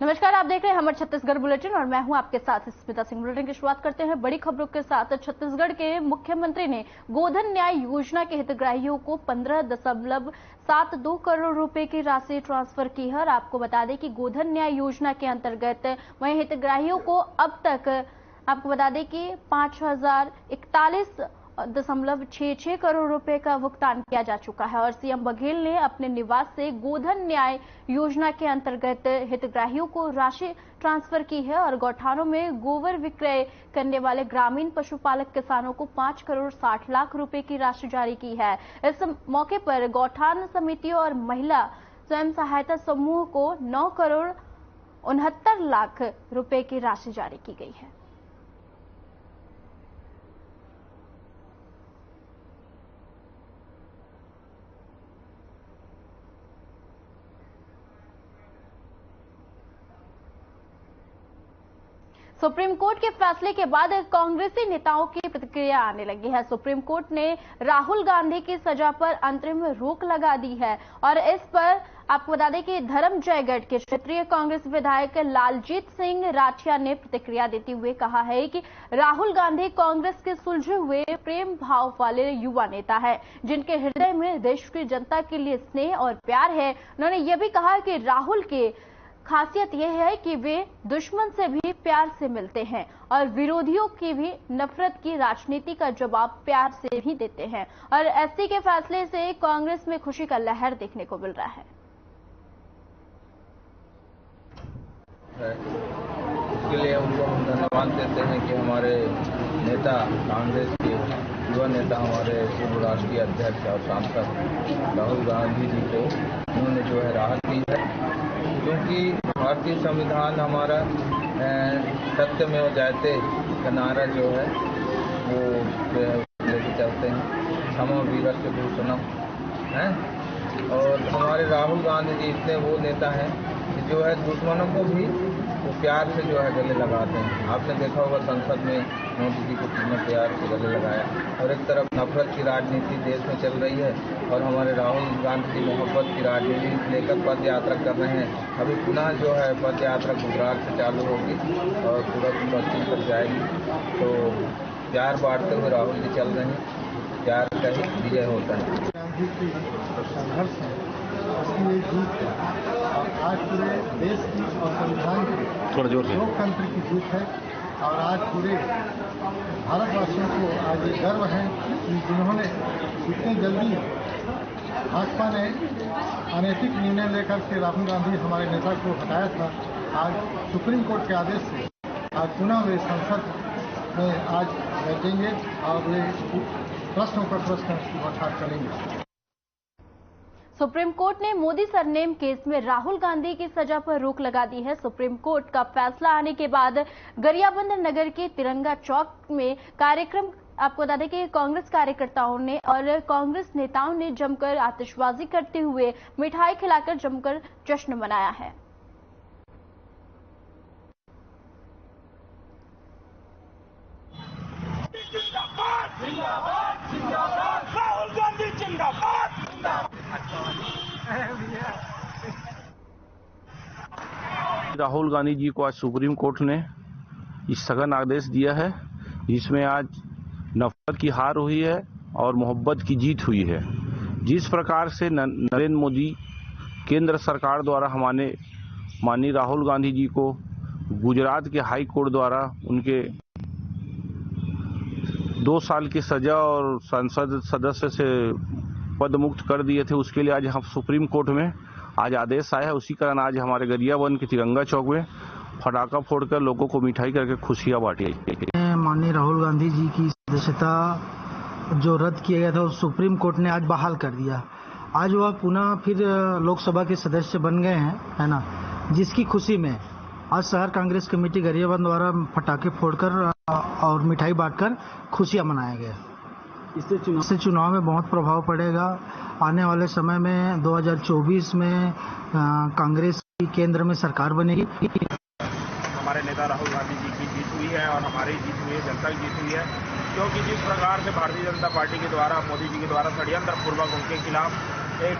नमस्कार, आप देख रहे हैं हमर छत्तीसगढ़ बुलेटिन और मैं हूं आपके साथ स्मिता सिंह। बुलेटिन की शुरुआत करते हैं बड़ी खबरों के साथ। छत्तीसगढ़ के मुख्यमंत्री ने गोधन न्याय योजना के हितग्राहियों को 15.72 करोड़ रुपए की राशि ट्रांसफर की है। और आपको बता दें कि गोधन न्याय योजना के अंतर्गत वहीं हितग्राहियों को अब तक आपको बता दें कि 5,041.66 करोड़ रुपए का भुगतान किया जा चुका है। और सीएम बघेल ने अपने निवास से गोधन न्याय योजना के अंतर्गत हितग्राहियों को राशि ट्रांसफर की है। और गौठानों में गोबर विक्रय करने वाले ग्रामीण पशुपालक किसानों को 5 करोड़ 60 लाख रुपए की राशि जारी की है। इस मौके पर गौठान समितियों और महिला स्वयं सहायता समूह को 9 करोड़ 69 लाख रुपए की राशि जारी की गई है। सुप्रीम कोर्ट के फैसले के बाद कांग्रेसी नेताओं की प्रतिक्रिया आने लगी है। सुप्रीम कोर्ट ने राहुल गांधी की सजा पर अंतरिम रोक लगा दी है। और इस पर आपको बता दें कि धर्मजयगढ़ के क्षेत्रीय कांग्रेस विधायक लालजीत सिंह राठिया ने प्रतिक्रिया देते हुए कहा है कि राहुल गांधी कांग्रेस के सुलझे हुए प्रेम भाव वाले युवा नेता है, जिनके हृदय में देश की जनता के लिए स्नेह और प्यार है। उन्होंने यह भी कहा कि राहुल के खासियत यह है कि वे दुश्मन से भी प्यार से मिलते हैं और विरोधियों की भी नफरत की राजनीति का जवाब प्यार से भी देते हैं। और एससी के फैसले से कांग्रेस में खुशी का लहर देखने को मिल रहा है। इसके लिए उनको हम धन्यवाद देते हैं कि हमारे नेता, कांग्रेस के युवा नेता, हमारे पूर्व राष्ट्रीय अध्यक्ष और सांसद राहुल गांधी जी को उन्होंने जो है राहत दी है। क्योंकि भारतीय संविधान हमारा सत्यमेव जयते का नारा जो है वो लेके चलते हैं, समो वीरस्य भूषणम है। और हमारे राहुल गांधी जी इतने वो नेता हैं कि जो है दुश्मनों को भी वो प्यार से जो है गले लगाते हैं। आपने देखा होगा संसद में मोदी जी को कितने प्यार से गले लगाया। और एक तरफ नफरत की राजनीति देश में चल रही है और हमारे राहुल गांधी जी मोहब्बत की राजनीति लेकर पद यात्रा कर रहे हैं। अभी पुनः जो है पद यात्रा गुजरात से चालू होगी और पूरा पश्चिम तक जाएगी। तो प्यार बांटते हुए राहुल जी चल रहे हैं, प्यार का ही विजय होता है। गांधी की संघर्ष है, उसकी एक जीत है और आज पूरे देश की और संविधान की लोकतंत्र की जीत है। और आज पूरे भारतवासियों को आज ये गर्व है कि जिन्होंने इतनी जल्दी भाजपा ने अनैतिक निर्णय लेकर के राहुल गांधी हमारे नेता को हटाया था, आज सुप्रीम कोर्ट के आदेश से आज पुनः वे संसद में आज बैठेंगे और वे प्रश्नों पर प्रश्न उठा करेंगे। सुप्रीम कोर्ट ने मोदी सरनेम केस में राहुल गांधी की सजा पर रोक लगा दी है। सुप्रीम कोर्ट का फैसला आने के बाद गरियाबंद नगर के तिरंगा चौक में कार्यक्रम आपको बता दें कि कांग्रेस कार्यकर्ताओं ने और कांग्रेस नेताओं ने जमकर आतिशबाजी करते हुए मिठाई खिलाकर जमकर जश्न मनाया है। राहुल गांधी जिंदाबाद। राहुल गांधी जी को आज सुप्रीम कोर्ट ने इस स्थगन आदेश दिया है, जिसमें आज नफरत की हार हुई है और मोहब्बत की जीत हुई है। जिस प्रकार से नरेंद्र मोदी केंद्र सरकार द्वारा हमारे माननीय राहुल गांधी जी को गुजरात के हाई कोर्ट द्वारा उनके 2 साल की सजा और संसद सदस्य से पद मुक्त कर दिए थे, उसके लिए आज हम सुप्रीम कोर्ट में आज आदेश आया है। उसी कारण आज हमारे गरियाबंद के तिरंगा चौक में फटाखा फोड़कर लोगों को मिठाई करके खुशियां बांटी। माननीय राहुल गांधी जी की सदस्यता जो रद्द किया गया था उस सुप्रीम कोर्ट ने आज बहाल कर दिया। आज वह पुनः फिर लोकसभा के सदस्य बन गए हैं, है ना, जिसकी खुशी में आज शहर कांग्रेस कमेटी गरियाबंद द्वारा पटाखे फोड़कर और मिठाई बांटकर खुशियां मनाया गया। इससे चुनाव में बहुत प्रभाव पड़ेगा। आने वाले समय में 2024 में कांग्रेस की केंद्र में सरकार बनेगी। हमारे नेता राहुल गांधी जी की जीत हुई है और हमारी जीत हुई है, जनता की जीत हुई है। क्योंकि जिस प्रकार से भारतीय जनता पार्टी के द्वारा, मोदी जी के द्वारा षड्यंत्र पूर्वक उनके खिलाफ एक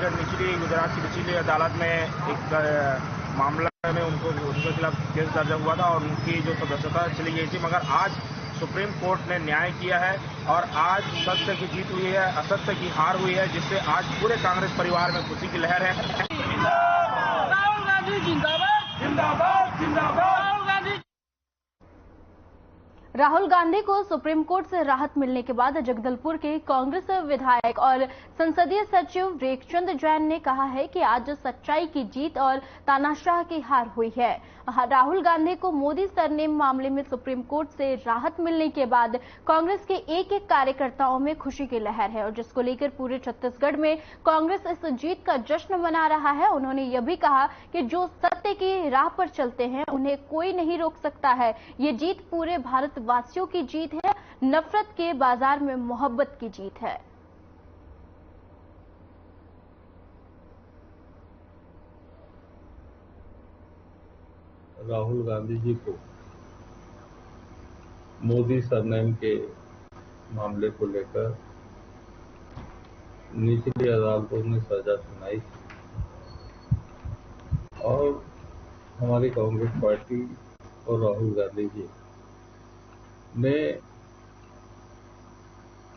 गुजरात की निचली अदालत में एक मामला में उनके खिलाफ केस दर्ज हुआ था और उनकी जो सदस्यता चली गई थी, मगर आज सुप्रीम कोर्ट ने न्याय किया है और आज सत्य की जीत हुई है, असत्य की हार हुई है, जिससे आज पूरे कांग्रेस परिवार में खुशी की लहर है। राहुल गांधी जिंदाबाद जिंदाबाद जिंदाबाद। राहुल गांधी को सुप्रीम कोर्ट से राहत मिलने के बाद जगदलपुर के कांग्रेस विधायक और संसदीय सचिव रेखचंद जैन ने कहा है कि आज सच्चाई की जीत और तानाशाह की हार हुई है। राहुल गांधी को मोदी सरनेम मामले में सुप्रीम कोर्ट से राहत मिलने के बाद कांग्रेस के एक एक कार्यकर्ताओं में खुशी की लहर है और जिसको लेकर पूरे छत्तीसगढ़ में कांग्रेस इस जीत का जश्न मना रहा है। उन्होंने यह भी कहा कि जो सत्य की राह पर चलते हैं उन्हें कोई नहीं रोक सकता है। ये जीत पूरे भारतवासियों की जीत है, नफरत के बाजार में मोहब्बत की जीत है। राहुल गांधी जी को मोदी सरनेम के मामले को लेकर निचली अदालतों ने सजा सुनाई और हमारी कांग्रेस पार्टी और राहुल गांधी जी ने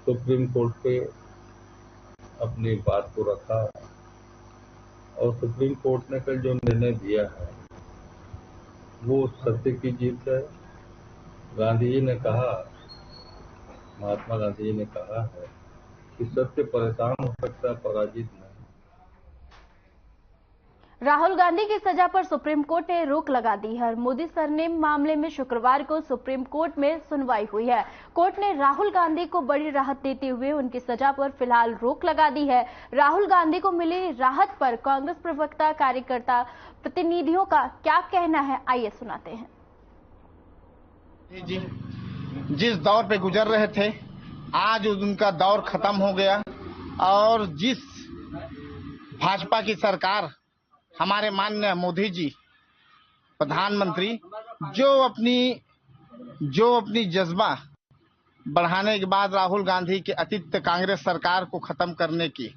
सुप्रीम कोर्ट पे अपनी बात को रखा और सुप्रीम कोर्ट ने कल जो निर्णय दिया है वो सत्य की जीत है। गांधी जी ने कहा, महात्मा गांधी जी ने कहा है कि सत्य परेशान हो सकता है, पराजित नहीं। राहुल गांधी की सजा पर सुप्रीम कोर्ट ने रोक लगा दी है। मोदी सरनेम मामले में शुक्रवार को सुप्रीम कोर्ट में सुनवाई हुई है। कोर्ट ने राहुल गांधी को बड़ी राहत देते हुए उनकी सजा पर फिलहाल रोक लगा दी है। राहुल गांधी को मिली राहत पर कांग्रेस प्रवक्ता, कार्यकर्ता, प्रतिनिधियों का क्या कहना है, आइए सुनाते हैं। जी जिस दौर पे गुजर रहे थे आज उनका दौर खत्म हो गया और जिस भाजपा की सरकार, हमारे माननीय मोदी जी प्रधानमंत्री जो अपनी जज्बा बढ़ाने के बाद राहुल गांधी के अतीत कांग्रेस सरकार को खत्म करने की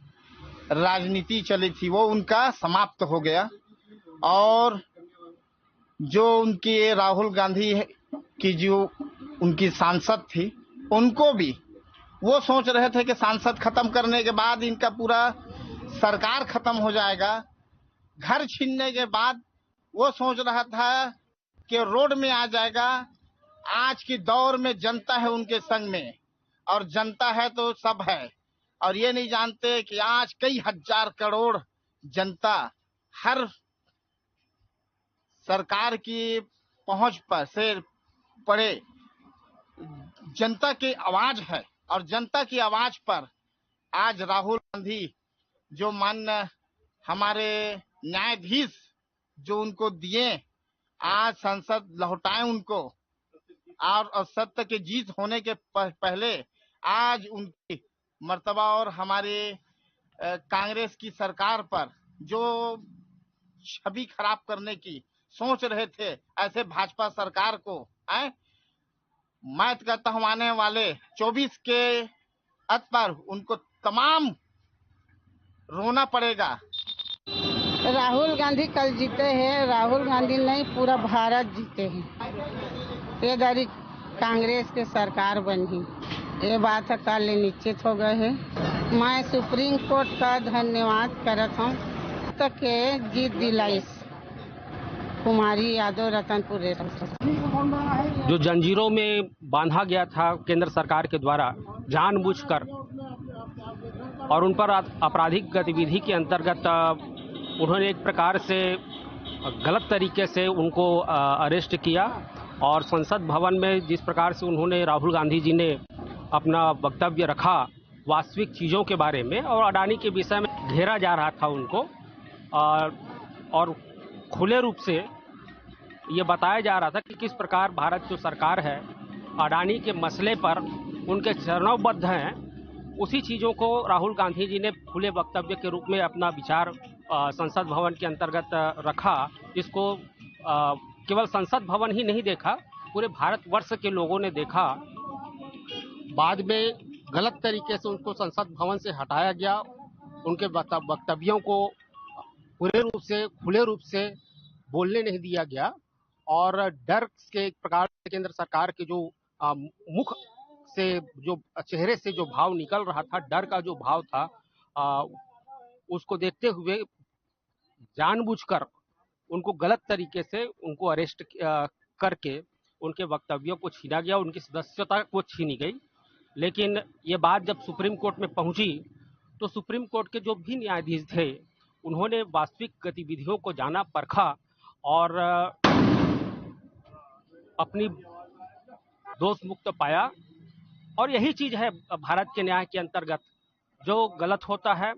राजनीति चली थी वो उनका समाप्त हो गया और जो उनकी राहुल गांधी की जो उनकी सांसद थी उनको भी वो सोच रहे थे कि सांसद खत्म करने के बाद इनका पूरा सरकार खत्म हो जाएगा। घर छीनने के बाद वो सोच रहा था कि रोड में आ जाएगा। आज की दौर में जनता है उनके संग में और जनता है तो सब है और ये नहीं जानते कि आज कई हजार करोड़ जनता हर सरकार की पहुंच पर से पड़े जनता की आवाज है और जनता की आवाज पर आज राहुल गांधी जो माननीय हमारे न्यायाधीश जो उनको दिए, आज संसद लौटाए उनको और सत्य की जीत होने के पहले आज उनकी मर्तबा और हमारे कांग्रेस की सरकार पर जो छवि खराब करने की सोच रहे थे ऐसे भाजपा सरकार को मैं कहता हूं आने वाले 24 के अंत पर उनको तमाम रोना पड़ेगा। राहुल गांधी कल जीते हैं, राहुल गांधी नहीं पूरा भारत जीते हैं। ये दारी कांग्रेस के सरकार बनी, ये बात है कल निश्चित हो गए हैं। मैं सुप्रीम कोर्ट का धन्यवाद करता हूँ तक के जीत दिलाई कुमारी यादव रतनपुर। जो जंजीरों में बांधा गया था केंद्र सरकार के द्वारा जानबूझकर और उन पर आपराधिक गतिविधि के अंतर्गत उन्होंने एक प्रकार से गलत तरीके से उनको अरेस्ट किया और संसद भवन में जिस प्रकार से उन्होंने राहुल गांधी जी ने अपना वक्तव्य रखा वास्तविक चीज़ों के बारे में और अडानी के विषय में घेरा जा रहा था उनको और खुले रूप से ये बताया जा रहा था कि किस प्रकार भारत जो सरकार है अडानी के मसले पर उनके चरणबद्ध हैं। उसी चीज़ों को राहुल गांधी जी ने खुले वक्तव्य के रूप में अपना विचार संसद भवन के अंतर्गत रखा। इसको केवल संसद भवन ही नहीं देखा, पूरे भारतवर्ष के लोगों ने देखा। बाद में गलत तरीके से उनको संसद भवन से हटाया गया। उनके वक्तव्यों को पूरे रूप से खुले रूप से बोलने नहीं दिया गया और डर के एक प्रकार से केंद्र सरकार के जो मुख से जो चेहरे से जो भाव निकल रहा था, डर का जो भाव था, उसको देखते हुए जानबूझकर उनको गलत तरीके से उनको अरेस्ट करके उनके वक्तव्यों को छीना गया, उनकी सदस्यता को छीनी गई। लेकिन ये बात जब सुप्रीम कोर्ट में पहुंची तो सुप्रीम कोर्ट के जो भी न्यायाधीश थे उन्होंने वास्तविक गतिविधियों को जाना, परखा और अपनी दोष मुक्त पाया। और यही चीज है भारत के न्याय के अंतर्गत, जो गलत होता है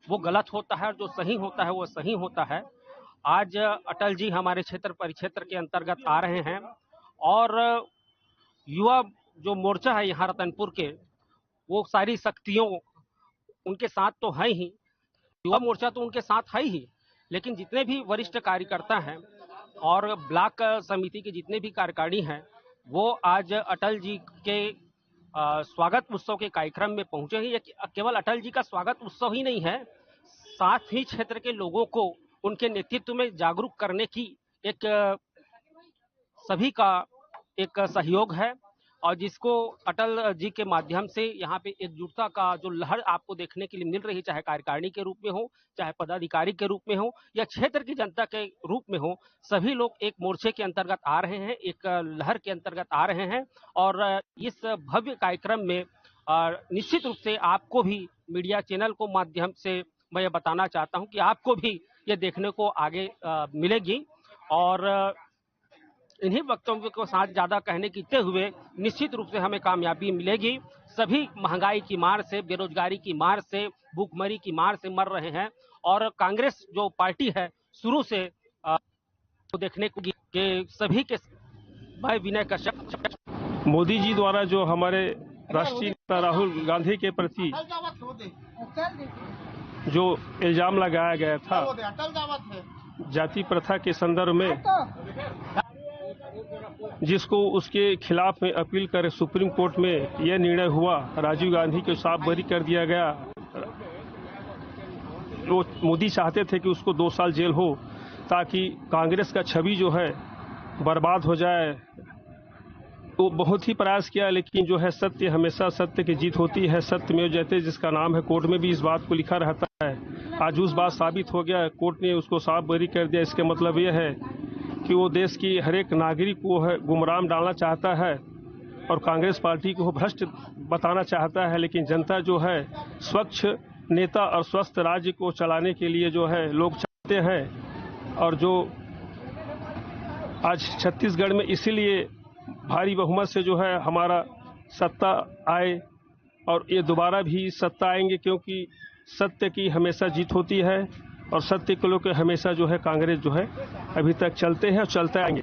वो गलत होता है, जो सही होता है वो सही होता है। आज अटल जी हमारे क्षेत्र परिक्षेत्र के अंतर्गत आ रहे हैं और युवा जो मोर्चा है यहाँ रतनपुर के, वो सारी शक्तियों उनके साथ तो है ही, युवा मोर्चा तो उनके साथ है ही, लेकिन जितने भी वरिष्ठ कार्यकर्ता हैं और ब्लॉक समिति के जितने भी कार्यकारिणी हैं वो आज अटल जी के स्वागत उत्सव के कार्यक्रम में पहुंचे हैं। ये केवल अटल जी का स्वागत उत्सव ही नहीं है, साथ ही क्षेत्र के लोगों को उनके नेतृत्व में जागरूक करने की एक सभी का एक सहयोग है और जिसको अटल जी के माध्यम से यहाँ पे एकजुटता का जो लहर आपको देखने के लिए मिल रही है, चाहे कार्यकारिणी के रूप में हो, चाहे पदाधिकारी के रूप में हो या क्षेत्र की जनता के रूप में हो, सभी लोग एक मोर्चे के अंतर्गत आ रहे हैं, एक लहर के अंतर्गत आ रहे हैं। और इस भव्य कार्यक्रम में निश्चित रूप से आपको भी मीडिया चैनल को माध्यम से मैं ये बताना चाहता हूँ कि आपको भी ये देखने को आगे मिलेगी और इन्हीं वक्तव्यों को साथ ज्यादा कहने कीते हुए निश्चित रूप से हमें कामयाबी मिलेगी। सभी महंगाई की मार से, बेरोजगारी की मार से, भूखमरी की मार से मर रहे हैं और कांग्रेस जो पार्टी है शुरू से तो देखने को कि सभी के भाई विनय कश्यप मोदी जी द्वारा जो हमारे राष्ट्रीय नेता राहुल गांधी के प्रति जो इल्जाम लगाया गया था जाति प्रथा के संदर्भ में, जिसको उसके खिलाफ में अपील कर सुप्रीम कोर्ट में यह निर्णय हुआ, राजीव गांधी को साफ बरी कर दिया गया। वो मोदी चाहते थे कि उसको 2 साल जेल हो ताकि कांग्रेस का छवि जो है बर्बाद हो जाए। वो बहुत ही प्रयास किया, लेकिन जो है सत्य हमेशा सत्य की जीत होती है। सत्य में जयते जिसका नाम है, कोर्ट में भी इस बात को लिखा रहता है। आज उस बात साबित हो गया, कोर्ट ने उसको साफ बरी कर दिया। इसके मतलब यह है कि वो देश की हर एक नागरिक को है गुमराह डालना चाहता है और कांग्रेस पार्टी को भ्रष्ट बताना चाहता है। लेकिन जनता जो है स्वच्छ नेता और स्वस्थ राज्य को चलाने के लिए जो है लोग चाहते हैं। और जो आज छत्तीसगढ़ में इसीलिए भारी बहुमत से जो है हमारा सत्ता आए और ये दोबारा भी सत्ता आएंगे, क्योंकि सत्य की हमेशा जीत होती है और सत्य के लोग हमेशा जो है कांग्रेस जो है अभी तक चलते हैं और चलते आएंगे।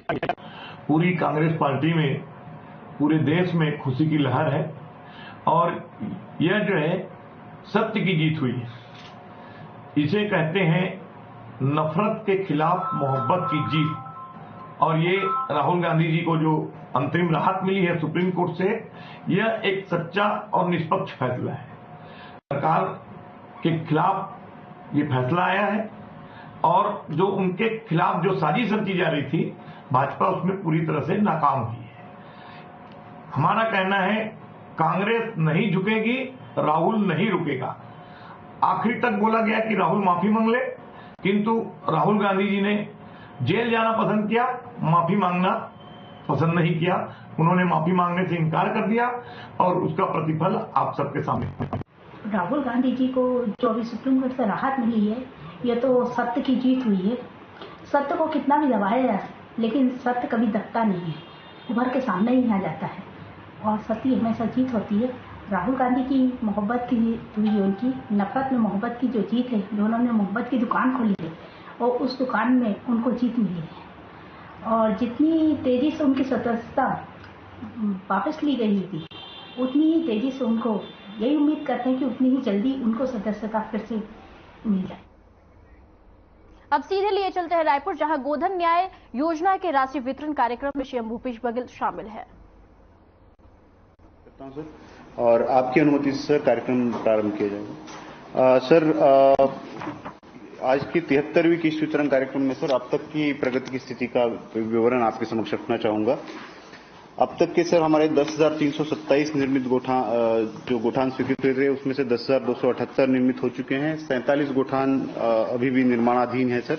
पूरी कांग्रेस पार्टी में, पूरे देश में खुशी की लहर है और यह जो है सत्य की जीत हुई है। इसे कहते हैं नफरत के खिलाफ मोहब्बत की जीत। और ये राहुल गांधी जी को जो अंतरिम राहत मिली है सुप्रीम कोर्ट से, यह एक सच्चा और निष्पक्ष फैसला है। सरकार के खिलाफ ये फैसला आया है और जो उनके खिलाफ जो साजिश रची जा रही थी, भाजपा उसमें पूरी तरह से नाकाम हुई है। हमारा कहना है कांग्रेस नहीं झुकेगी, राहुल नहीं रुकेगा। आखिर तक बोला गया कि राहुल माफी मांग ले, किंतु राहुल गांधी जी ने जेल जाना पसंद किया, माफी मांगना पसंद नहीं किया। उन्होंने माफी मांगने से इनकार कर दिया और उसका प्रतिफल आप सबके सामने। राहुल गांधी जी को जो अभी सुप्रीम कोर्ट से राहत मिली है, यह तो सत्य की जीत हुई है। सत्य को कितना भी दबाया जाए, लेकिन सत्य कभी दबता नहीं है, उभर के सामने ही आ जाता है और सत्य हमेशा जीत होती है। राहुल गांधी की मोहब्बत की जीत हुई है, उनकी नफरत में मोहब्बत की जो जीत है, जो उन्होंने मोहब्बत की दुकान खोली है और उस दुकान में उनको जीत मिली है। और जितनी तेजी से उनकी सदस्यता वापस ली गई थी, उतनी ही तेजी से उनको यही उम्मीद करते हैं कि उतनी ही जल्दी उनको सदस्यता फिर से मिल जाए। अब सीधे लिए चलते हैं रायपुर, जहां गोधन न्याय योजना के राशि वितरण कार्यक्रम में सीएम भूपेश बघेल शामिल है। और आपकी अनुमति से सर कार्यक्रम प्रारंभ किया जाएगा। सर आज की 73वीं किस्त वितरण कार्यक्रम में सर अब तक की प्रगति की स्थिति का विवरण आपके समक्ष रखना चाहूंगा। अब तक के सर हमारे 10,327 निर्मित जो गोठान स्वीकृत हुए थे उसमें से 10,278 निर्मित हो चुके हैं। 47 गोठान अभी भी निर्माणाधीन है सर।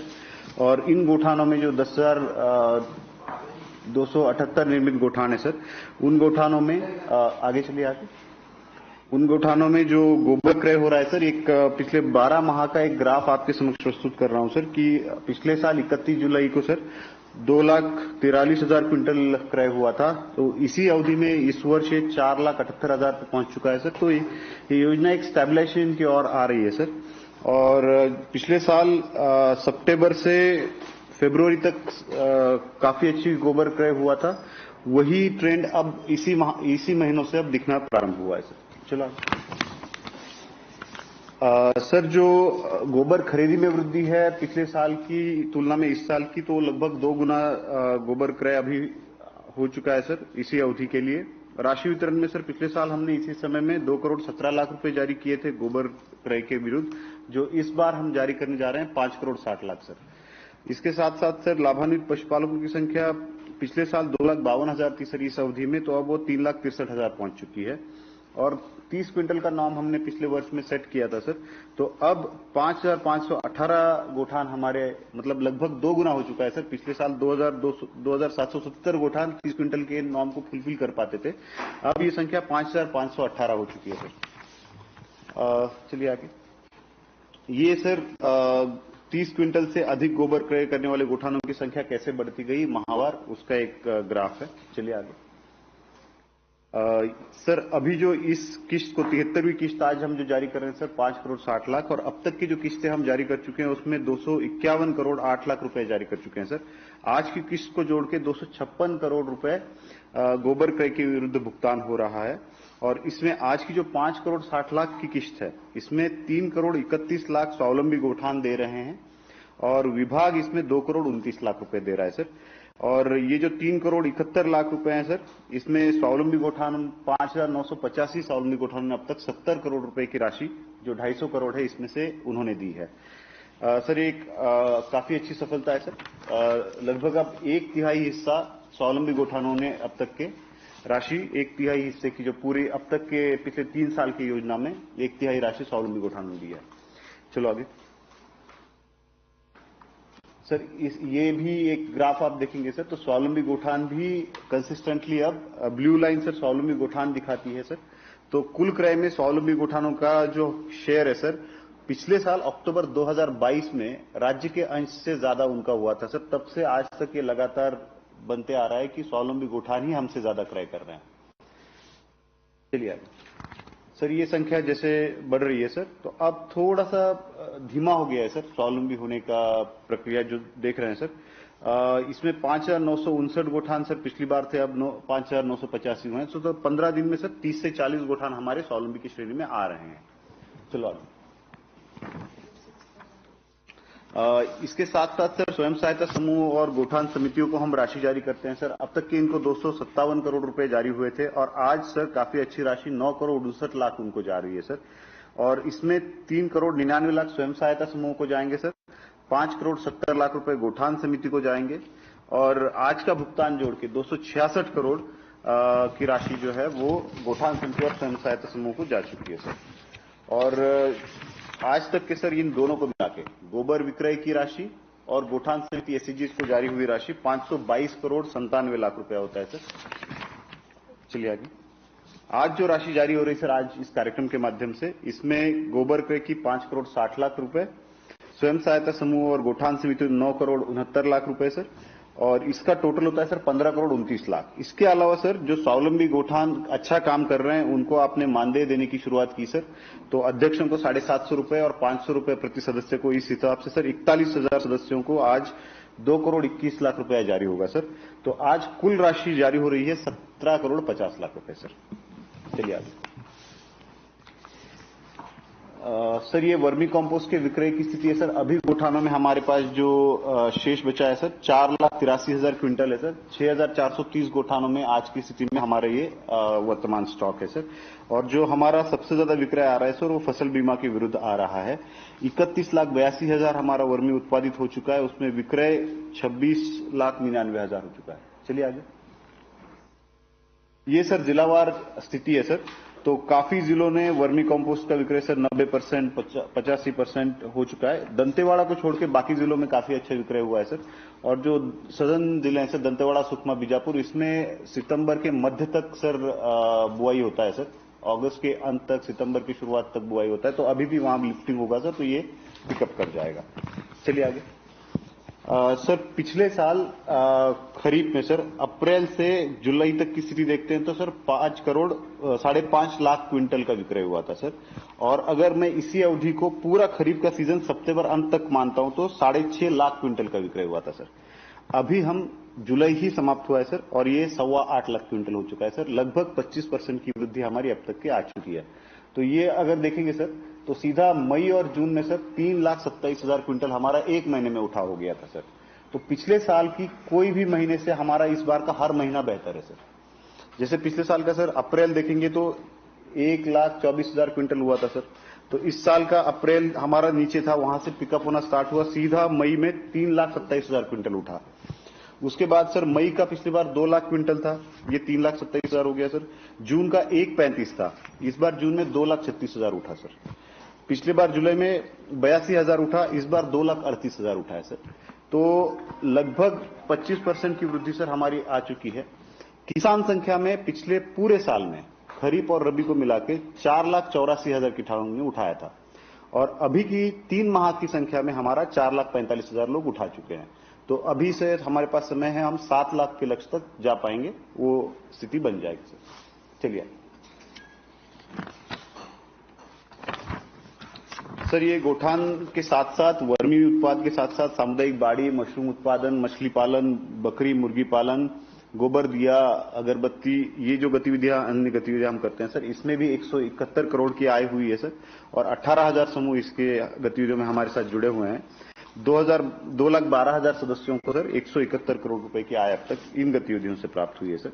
और इन गोठानों में जो 10,278 निर्मित गोठान है सर, उन गोठानों में उन गोठानों में जो गोबर क्रय हो रहा है सर, एक पिछले 12 माह का एक ग्राफ आपके समक्ष प्रस्तुत कर रहा हूं सर कि पिछले साल 31 जुलाई को सर 2,43,000 क्विंटल क्रय हुआ था। तो इसी अवधि में इस वर्ष 4,78,000 पे पहुंच चुका है सर। तो ये योजना एक स्टेबलाइजेशन की ओर आ रही है सर। और पिछले साल सितंबर से फरवरी तक काफी अच्छी गोबर क्रय हुआ था। वही ट्रेंड अब इसी महीनों से अब दिखना प्रारंभ हुआ है सर। चलो सर, जो गोबर खरीदी में वृद्धि है पिछले साल की तुलना में इस साल की, तो लगभग 2 गुना गोबर क्रय अभी हो चुका है सर इसी अवधि के लिए। राशि वितरण में सर पिछले साल हमने इसी समय में 2 करोड़ 17 लाख रुपए जारी किए थे गोबर क्रय के विरुद्ध, जो इस बार हम जारी करने जा रहे हैं 5 करोड़ 60 लाख सर। इसके साथ साथ सर लाभान्वित पशुपालकों की संख्या पिछले साल 2,52,000 थी सर इस अवधि में, तो अब वो 3,63,000 पहुंच चुकी है। और 30 क्विंटल का नॉर्म हमने पिछले वर्ष में सेट किया था सर। तो अब 5,518 गोठान हमारे मतलब लगभग 2 गुना हो चुका है सर। पिछले साल 2,770 गोठान 30 क्विंटल के नॉर्म को फुलफिल कर पाते थे, अब ये संख्या 5,518 हो चुकी है सर। चलिए आगे। ये सर 30 क्विंटल से अधिक गोबर क्रय करने वाले गोठानों की संख्या कैसे बढ़ती गई माहवार, उसका एक ग्राफ है। चलिए आगे। सर अभी जो इस किस्त को 73वीं किस्त आज हम जो जारी कर रहे हैं सर 5 करोड़ 60 लाख, और अब तक की जो किस्तें हम जारी कर चुके हैं उसमें 251 करोड़ 8 लाख रुपए जारी कर चुके हैं सर। आज की किस्त को जोड़ के 256 करोड़ रुपए गोबर क्रय के विरुद्ध भुगतान हो रहा है। और इसमें आज की जो 5 करोड़ 60 लाख की किस्त है, इसमें 3 करोड़ 31 लाख स्वावलंबी गोठान दे रहे हैं और विभाग इसमें 2 करोड़ 29 लाख रुपए दे रहा है सर। और ये जो 3 करोड़ 71 लाख रुपए हैं सर, इसमें स्वावलंबी गोठान 5,985 स्वावलंबी गोठानों ने अब तक 70 करोड़ रुपए की राशि जो 250 करोड़ है इसमें से उन्होंने दी है। सर एक काफी अच्छी सफलता है सर। लगभग अब 1/3 हिस्सा स्वावलंबी गोठानों ने अब तक के राशि 1/3 हिस्से की जो पूरी अब तक के पिछले 3 साल की योजना में 1/3 राशि स्वावलंबी गोठानों ने दी है। चलो आगे सर। ये भी एक ग्राफ आप देखेंगे सर, तो स्वावलंबी गोठान भी कंसिस्टेंटली अब ब्लू लाइन सर स्वावलंबी गोठान दिखाती है सर। तो कुल क्रय में स्वावलंबी गोठानों का जो शेयर है सर, पिछले साल अक्टूबर 2022 में राज्य के अंश से ज्यादा उनका हुआ था सर। तब से आज तक ये लगातार बनते आ रहा है कि स्वावलंबी गोठान ही हमसे ज्यादा क्रय कर रहे हैं। चलिए आगे सर। ये संख्या जैसे बढ़ रही है सर, तो अब थोड़ा सा धीमा हो गया है सर स्वावलंबी होने का प्रक्रिया जो देख रहे हैं सर। इसमें 5,959 गोठान सर पिछली बार थे, अब 5,985 हुए हैं। तो 15 दिन में सर 30 से 40 गोठान हमारे स्वावलंबी की श्रेणी में आ रहे हैं। चलो आगे। इसके साथ साथ सर स्वयं सहायता समूह और गोठान समितियों को हम राशि जारी करते हैं सर। अब तक के इनको 257 करोड़ रुपए जारी हुए थे और आज सर काफी अच्छी राशि 9 करोड़ 69 लाख उनको जा रही है सर। और इसमें 3 करोड़ 99 लाख स्वयं सहायता समूह को जाएंगे सर, 5 करोड़ 70 लाख रुपए गोठान समिति को जाएंगे और आज का भुगतान जोड़ के 266 करोड़ की राशि जो है वो गोठान समिति और स्वयं सहायता समूह को जा चुकी है सर। और आज तक के सर इन दोनों को मिला के गोबर विक्रय की राशि और गोठान समिति एससीजीएस को जारी हुई राशि 522 करोड़ 97 लाख रुपया होता है सर। चलिए आगे। आज जो राशि जारी हो रही सर आज इस कार्यक्रम के माध्यम से, इसमें गोबर क्रय की 5 करोड़ 60 लाख रुपए, स्वयं सहायता समूह और गोठान समिति 9 करोड़ 69 लाख रुपए सर, और इसका टोटल होता है सर 15 करोड़ 29 लाख। इसके अलावा सर जो स्वावलंबी गोठान अच्छा काम कर रहे हैं उनको आपने मानदेय देने की शुरुआत की सर। तो अध्यक्षों को 750 रुपए और 500 रुपए प्रति सदस्य को इस हिसाब से सर 41,000 सदस्यों को आज 2 करोड़ 21 लाख रुपया जारी होगा सर। तो आज कुल राशि जारी हो रही है 17 करोड़ 50 लाख रुपए सर। चलिए आगे। सर ये वर्मी कंपोस्ट के विक्रय की स्थिति है सर। अभी गोठानों में हमारे पास जो शेष बचा है सर 4,83,000 क्विंटल है सर। 6,430 गोठानों में आज की स्थिति में हमारा ये वर्तमान स्टॉक है सर। और जो हमारा सबसे ज्यादा विक्रय आ रहा है सर वो फसल बीमा के विरुद्ध आ रहा है। 31,82,000 हमारा वर्मी उत्पादित हो चुका है, उसमें विक्रय 26,99,000 हो चुका है। चलिए आगे। ये सर जिलावार स्थिति है सर। तो काफी जिलों ने वर्मी कंपोस्ट का विक्रय सर 90%, 85% हो चुका है। दंतेवाड़ा को छोड़ के बाकी जिलों में काफी अच्छा विक्रय हुआ है सर। और जो सदन जिले हैं सर दंतेवाड़ा, सुकमा, बीजापुर, इसमें सितंबर के मध्य तक सर बुआई होता है सर। अगस्त के अंत तक, सितंबर की शुरुआत तक बुआई होता है। तो अभी भी वहां लिफ्टिंग होगा सर, तो ये पिकअप कर जाएगा। चलिए आगे। सर पिछले साल खरीफ में सर अप्रैल से जुलाई तक की स्थिति देखते हैं तो सर 5,5 लाख क्विंटल का विक्रय हुआ था सर। और अगर मैं इसी अवधि को पूरा खरीफ का सीजन सितंबर अंत तक मानता हूं तो 6.5 लाख क्विंटल का विक्रय हुआ था सर। अभी हम जुलाई ही समाप्त हुआ है सर और ये 8.25 लाख क्विंटल हो चुका है सर। लगभग 25% की वृद्धि हमारी अब तक की आ चुकी है। तो ये अगर देखेंगे सर तो सीधा मई और जून में सर 3,27,000 क्विंटल हमारा एक महीने में उठा हो गया था सर। तो पिछले साल की कोई भी महीने से हमारा इस बार का हर महीना बेहतर है सर। जैसे पिछले साल का सर अप्रैल देखेंगे तो 1,24,000 क्विंटल हुआ था सर। तो इस साल का अप्रैल हमारा नीचे था, वहां से पिकअप होना स्टार्ट हुआ, सीधा मई में 3,27,000 क्विंटल उठा। उसके बाद सर मई का पिछली बार 2 लाख क्विंटल था, ये 3,27,000 हो गया सर। जून का 1,35 था, इस बार जून में 2,36,000 उठा सर। पिछले बार जुलाई में 82,000 उठा, इस बार 2,38,000 उठा है सर। तो लगभग 25% की वृद्धि सर हमारी आ चुकी है। किसान संख्या में पिछले पूरे साल में खरीफ और रबी को मिला के 4,84,000 किसानों ने उठाया था और अभी की 3 माह की संख्या में हमारा 4,45,000 लोग उठा चुके हैं। तो अभी से हमारे पास समय है, हम 7 लाख के लक्ष्य तक जा पाएंगे, वो स्थिति बन जाएगी सर। चलिए सर ये गोठान के साथ साथ वर्मी उत्पाद के साथ साथ सामुदायिक बाड़ी, मशरूम उत्पादन, मछली पालन, बकरी मुर्गी पालन, गोबर दिया, अगरबत्ती, ये जो गतिविधियां अन्य गतिविधियां हम करते हैं सर, इसमें भी 171 करोड़ की आय हुई है सर। और 18,000 समूह इसके गतिविधियों में हमारे साथ जुड़े हुए हैं। 2,12,000 सदस्यों को सर 171 करोड़ रुपए की आय अब तक इन गतिविधियों से प्राप्त हुई है सर।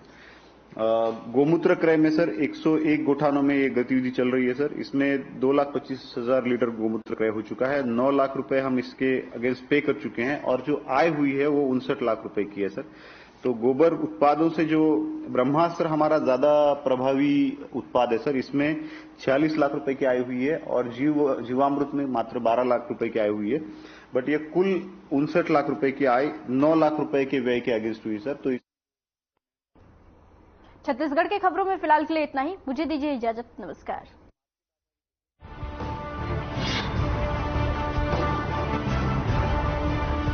गोमूत्र क्रय में सर 101 गोठानों में ये गतिविधि चल रही है सर। इसमें 2,25,000 लीटर गोमूत्र क्रय हो चुका है। 9 लाख रुपए हम इसके अगेंस्ट पे कर चुके हैं और जो आय हुई है वो 59 लाख रुपए की है सर। तो गोबर उत्पादों से जो ब्रह्मास्त्र हमारा ज्यादा प्रभावी उत्पाद है सर, इसमें 46 लाख रुपए की आय हुई है और जीवामृत में मात्र 12 लाख रुपए की आय हुई है। बट ये कुल 59 लाख रुपए की आय 9 लाख रुपए के व्यय के अगेंस्ट हुई सर। तो छत्तीसगढ़ के खबरों में फिलहाल के लिए इतना ही। मुझे दीजिए इजाजत। नमस्कार।